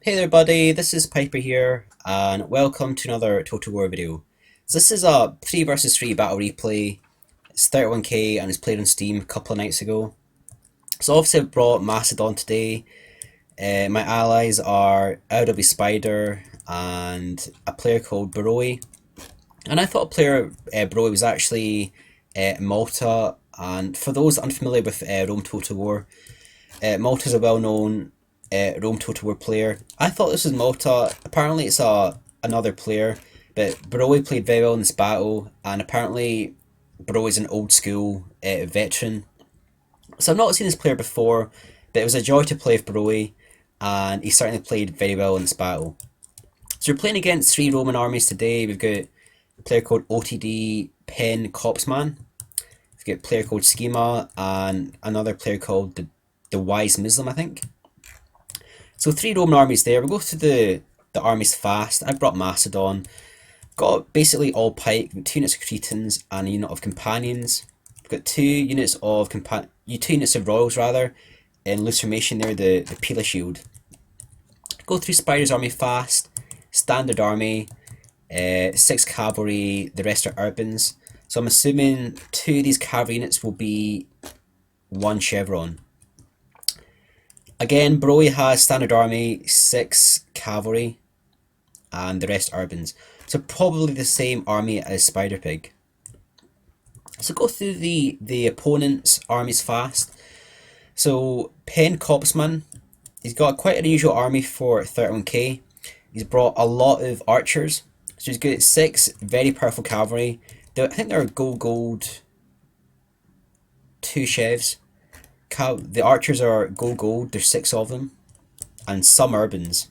Hey there buddy, this is Piper here, and welcome to another Total War video. So this is a 3 versus 3 battle replay. It's 31k and it's played on Steam a couple of nights ago. So obviously I've brought Macedon today. My allies are IoW-Spider and a player called BOROWY. And I thought a player, BOROWY, was actually Malta, and for those unfamiliar with Rome Total War, Malta is a well-known Rome Total War player. I thought this was Malta. Apparently it's another player, but BOROWY played very well in this battle, and apparently BOROWY is an old school veteran. So I've not seen this player before, but it was a joy to play with BOROWY, and he certainly played very well in this battle. So we're playing against 3 Roman armies today. We've got a player called OTD Pen Copsman. We've got a player called SkEmA and another player called TheWiseMuslim, I think. So 3 Roman armies there. We'll go through the armies fast. I brought Macedon. Got basically all pike, 2 units of Cretans and a unit of companions. We've got 2 units of 2 units of royals rather, in loose formation there, the Pila Shield. Go through Spider's army fast. Standard army, 6 cavalry, the rest are urbans. So I'm assuming 2 of these cavalry units will be 1 chevron. Again, BOROWY has standard army, 6 cavalry, and the rest urbans. So probably the same army as Spider Pig. So go through the opponent's armies fast. So Pen Copsman, he's got quite an unusual army for 31k. He's brought a lot of archers. So he's got 6 very powerful cavalry. I think they're gold 2 chevs. The archers are gold, there's 6 of them, and some urbans.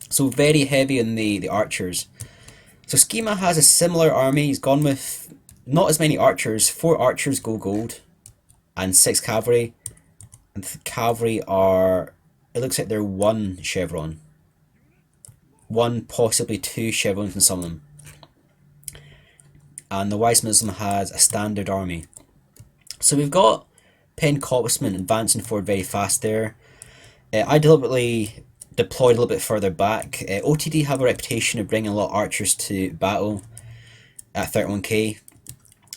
So very heavy on the archers. So SkEmA has a similar army. He's gone with not as many archers, 4 archers gold, and 6 cavalry. And the cavalry are, it looks like they're 1 chevron. 1, possibly 2 chevrons in some of them. And the TheWiseMuslim has a standard army. So we've got Pen Copsman advancing forward very fast there. I deliberately deployed a little bit further back. OTD have a reputation of bringing a lot of archers to battle at 31k.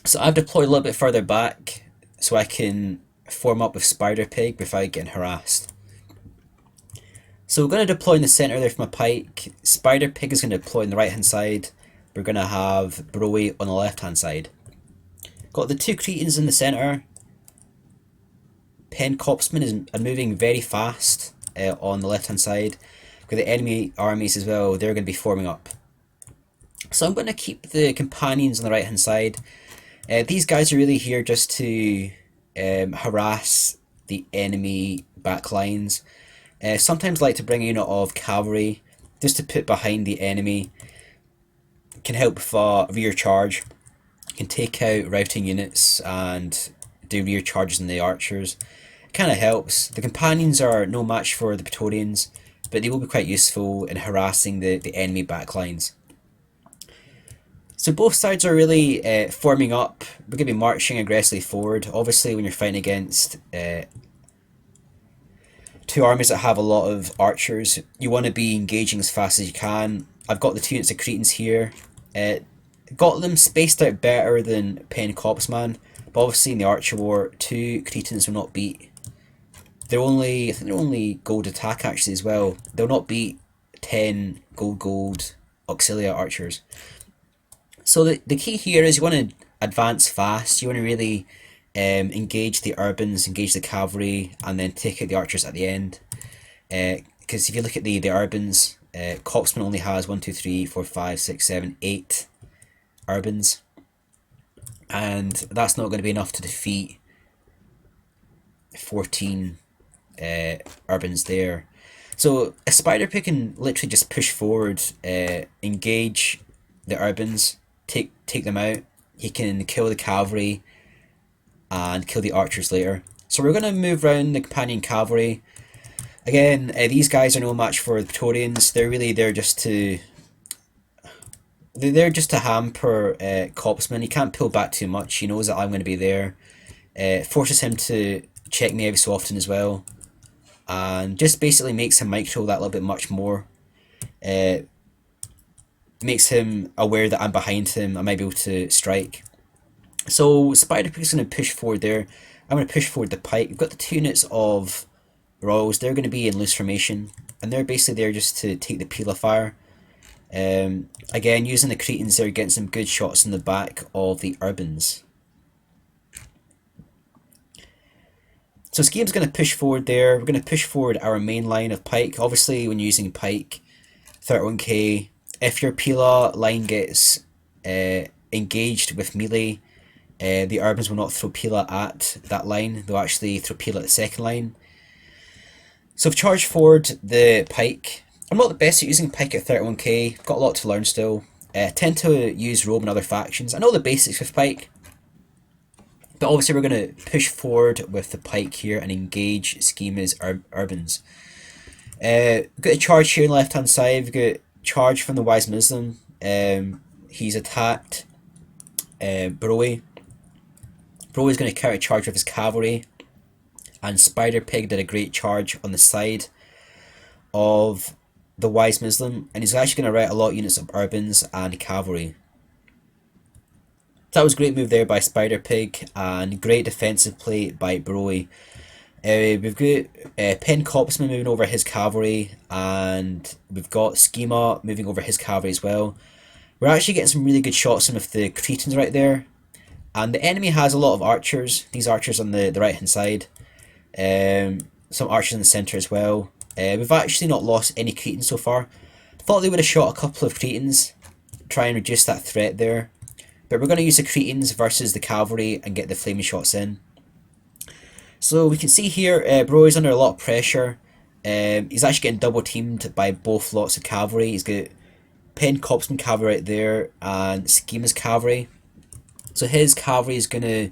So I've deployed a little bit further back so I can form up with Spider Pig without getting harassed. So we're going to deploy in the centre there for my pike. Spider Pig is going to deploy on the right hand side. We're going to have BOROWY on the left hand side. Got the 2 Cretans in the centre. Pen Copsman is moving very fast on the left hand side. We've got the enemy armies as well, they're going to be forming up. So I'm going to keep the companions on the right hand side. These guys are really here just to harass the enemy backlines. Sometimes like to bring a unit of cavalry just to put behind the enemy. Can help with a rear charge. Can take out routing units and do rear charges on the archers. It kind of helps. The companions are no match for the Praetorians, but they will be quite useful in harassing the enemy backlines. So both sides are really forming up. We're going to be marching aggressively forward. Obviously when you're fighting against 2 armies that have a lot of archers, you want to be engaging as fast as you can. I've got the 2 units of Cretans here. Got them spaced out better than Pen Copsman, but obviously in the Archer War, 2 Cretans will not beat. I think they're only gold attack actually as well. They'll not beat 10 gold auxilia archers. So the key here is you want to advance fast. You want to really engage the urbans, engage the cavalry, and then take out the archers at the end. Because if you look at the urbans, Copsman only has 1, 2, 3, 4, 5, 6, 7, 8 urbans. And that's not going to be enough to defeat 14 urbans there. So a Spider Pig can literally just push forward, engage the urbans, take them out. He can kill the cavalry and kill the archers later. So we're going to move around the companion cavalry. Again, these guys are no match for the Praetorians. They're really there just to hamper Copsman. He can't pull back too much. He knows that I'm going to be there. Forces him to check me every so often as well. and just basically makes him micro that little bit much more. Makes him aware that I'm behind him, I might be able to strike. So Spider Pig's going to push forward there. I'm going to push forward the pike. We've got the 2 units of Royals. They're going to be in loose formation, and they're basically there just to take the peel of fire. Again, using the Cretans, they're getting some good shots in the back of the Urbans. So SkEmA's going to push forward there. We're going to push forward our main line of pike. Obviously, when using pike, 31k, if your Pila line gets engaged with melee, the Urbans will not throw Pila at that line. They'll actually throw Pila at the second line. So I've charged forward the pike. I'm not the best at using pike at 31k. Got a lot to learn still. I tend to use robe and other factions. I know the basics with pike. But obviously we're going to push forward with the pike here and engage SkEmA's Urbans. We've got a charge here on the left hand side. We've got charge from the TheWiseMuslim. He's attacked BOROWY. BOROWY's going to counter charge with his cavalry. And Spider Pig did a great charge on the side of the TheWiseMuslim. And he's actually going to rout a lot of units of Urbans and cavalry. That was a great move there by Spider Pig, and great defensive play by BOROWY. We've got Pen Copsman moving over his cavalry, and we've got SkEmA moving over his cavalry as well. We're actually getting some really good shots in with the Cretans right there. And the enemy has a lot of archers, these archers on the right hand side. Some archers in the centre as well. We've actually not lost any Cretans so far. Thought they would have shot a couple of Cretans, try and reduce that threat there. But we're going to use the Cretans versus the cavalry and get the flaming shots in. So we can see here, BOROWY's under a lot of pressure. He's actually getting double teamed by both lots of cavalry. He's got Pen Copsman cavalry right there and SkEmA's cavalry. So his cavalry is going to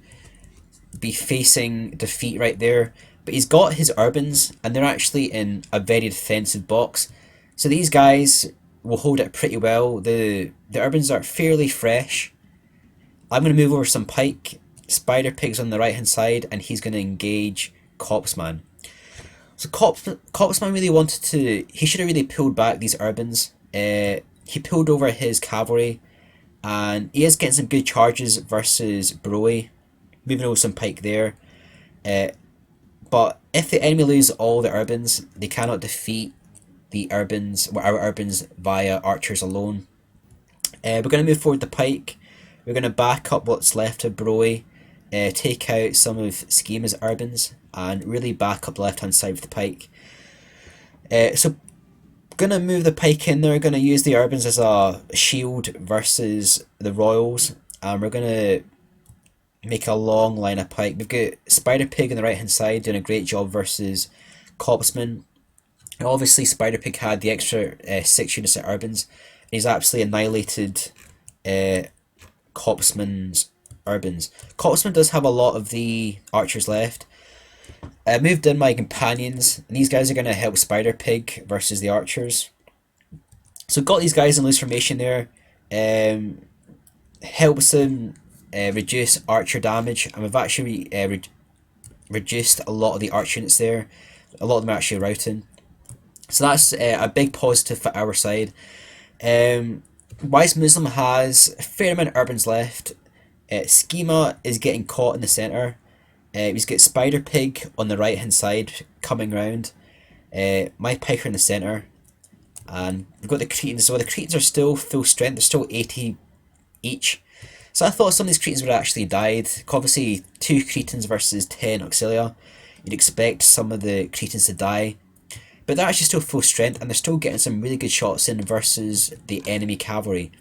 be facing defeat right there. But he's got his Urbans, and they're actually in a very defensive box. So these guys will hold it pretty well. The Urbans are fairly fresh. I'm going to move over some pike. Spider Pig's on the right hand side, and he's going to engage Copsman. So Copsman really wanted to... He should have really pulled back these Urbans. He pulled over his cavalry, and he is getting some good charges versus BOROWY. Moving over some pike there. But if the enemy lose all the Urbans, they cannot defeat the Urbans, or our Urbans, via archers alone. We're going to move forward the pike. We're going to back up what's left of BOROWY, take out some of SkEmA's Urbans, and really back up the left hand side with the pike. So going to move the pike in there, going to use the Urbans as a shield versus the Royals, and we're going to make a long line of pike. We've got Spider Pig on the right hand side doing a great job versus Copsman. Obviously Spider Pig had the extra 6 units of Urbans. He's absolutely annihilated Copsman's Urbans. Copsman does have a lot of the archers left. I moved in my companions, and these guys are going to help Spider Pig versus the archers. So got these guys in loose formation there. Helps them reduce archer damage, and we've actually reduced a lot of the archer units there. A lot of them are actually routing. So that's a big positive for our side. TheWiseMuslim has a fair amount of Urbans left. SkEmA is getting caught in the centre. He's got Spider Pig on the right hand side coming round. My pike are in the centre. And we've got the Cretans. So the Cretans are still full strength. They're still 80 each. So I thought some of these Cretans would have actually died. Obviously 2 Cretans versus 10 Auxilia. You'd expect some of the Cretans to die. But they're actually still full strength, and they're still getting some really good shots in versus the enemy cavalry.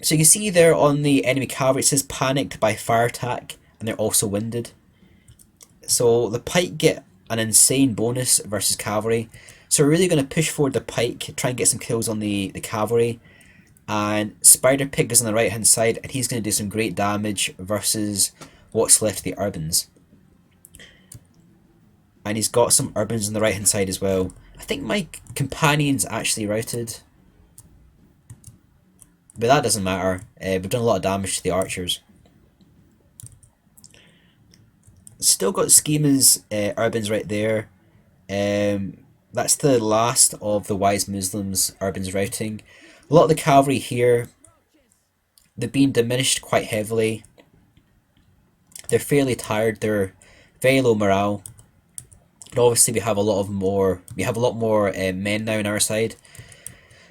So you can see there on the enemy cavalry it says panicked by fire attack, and they're also winded. So the pike get an insane bonus versus cavalry. So we're really going to push forward the pike, try and get some kills on the cavalry. And Spider Pig is on the right hand side, and he's going to do some great damage versus what's left of the Urbans. And he's got some Urbans on the right hand side as well. I think my companion's actually routed. But that doesn't matter. We've done a lot of damage to the archers. Still got SkEma's urbans right there. That's the last of the Wise Muslims urbans routing. A lot of the cavalry here, they've been diminished quite heavily. They're fairly tired. They're very low morale. And obviously, We have a lot more men now on our side,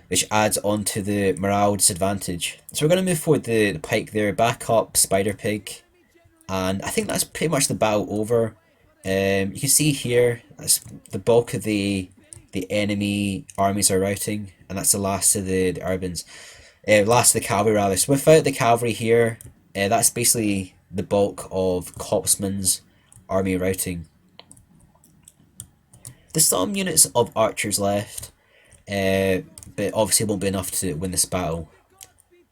which adds on to the morale disadvantage. So we're going to move forward the pike there, back up Spider Pig, and I think that's pretty much the battle over. You can see here that's the bulk of the enemy armies are routing, and that's the last of the urbans, last of the cavalry rather. So without the cavalry here, that's basically the bulk of Copsman's army routing. There's some units of archers left, but obviously it won't be enough to win this battle.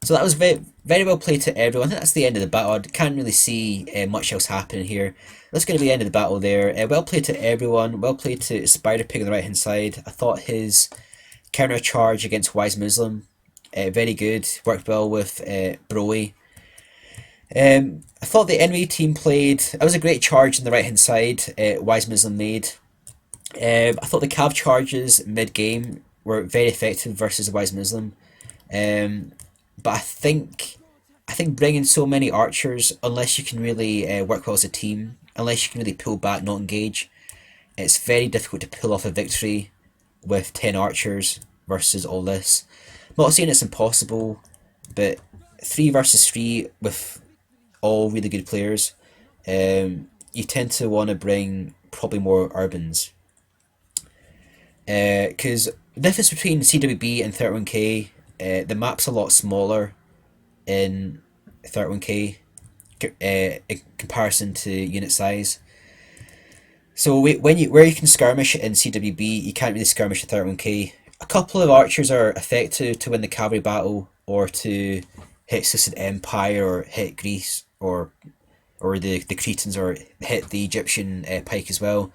So that was very well played to everyone. I think that's the end of the battle. I can't really see much else happening here. That's going to be the end of the battle there. Well played to everyone. Well played to Spider Pig on the right hand side. I thought his counter charge against WiseMuslim, very good. Worked well with BOROWY. I thought the enemy team played. That was a great charge on the right hand side. WiseMuslim made. I thought the cav charges mid game were very effective versus the WiseMuslim. But I think bringing so many archers, unless you can really work well as a team, unless you can really pull back, not engage, it's very difficult to pull off a victory with 10 archers versus all this. I'm not saying it's impossible, but 3 versus 3 with all really good players, you tend to want to bring probably more urbans. Because the difference between CWB and 31k, the map's a lot smaller in 31k in comparison to unit size. So where you can skirmish in CWB, you can't really skirmish in 31k. A couple of archers are effective to win the cavalry battle, or to hit Sassanid Empire, or hit Greece, or the Cretans, or hit the Egyptian pike as well.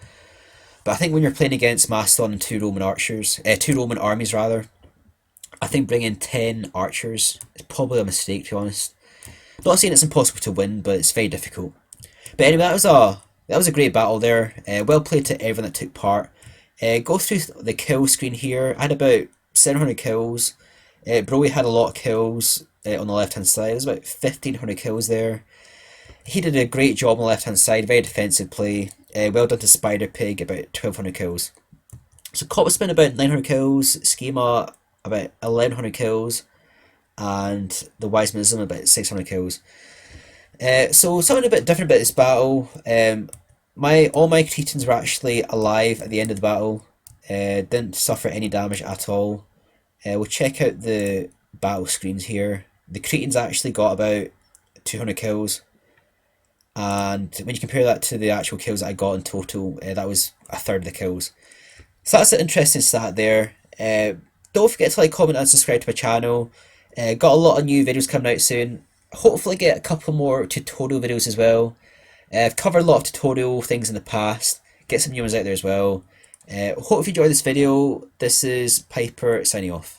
But I think when you're playing against Macedon and 2 Roman archers, 2 Roman armies rather, I think bringing 10 archers is probably a mistake, to be honest. Not saying it's impossible to win, but it's very difficult. But anyway, that was a great battle there. Well played to everyone that took part. Go through the kill screen here. I had about 700 kills. BOROWY had a lot of kills on the left hand side. There's about 1500 kills there. He did a great job on the left hand side. Very defensive play. Well done to Spider Pig, about 1200 kills. So Copsman about 900 kills. SkEmA about 1100 kills. And TheWiseMuslim about 600 kills. So something a bit different about this battle. All my Cretans were actually alive at the end of the battle. Didn't suffer any damage at all. We'll check out the battle screens here. The Cretans actually got about 200 kills. And when you compare that to the actual kills that I got in total, that was a third of the kills. So that's an interesting stat there. Don't forget to like, comment and subscribe to my channel. Got a lot of new videos coming out soon. Hopefully get a couple more tutorial videos as well. I've covered a lot of tutorial things in the past. Get some new ones out there as well. Hope you enjoyed this video. This is Piper signing off.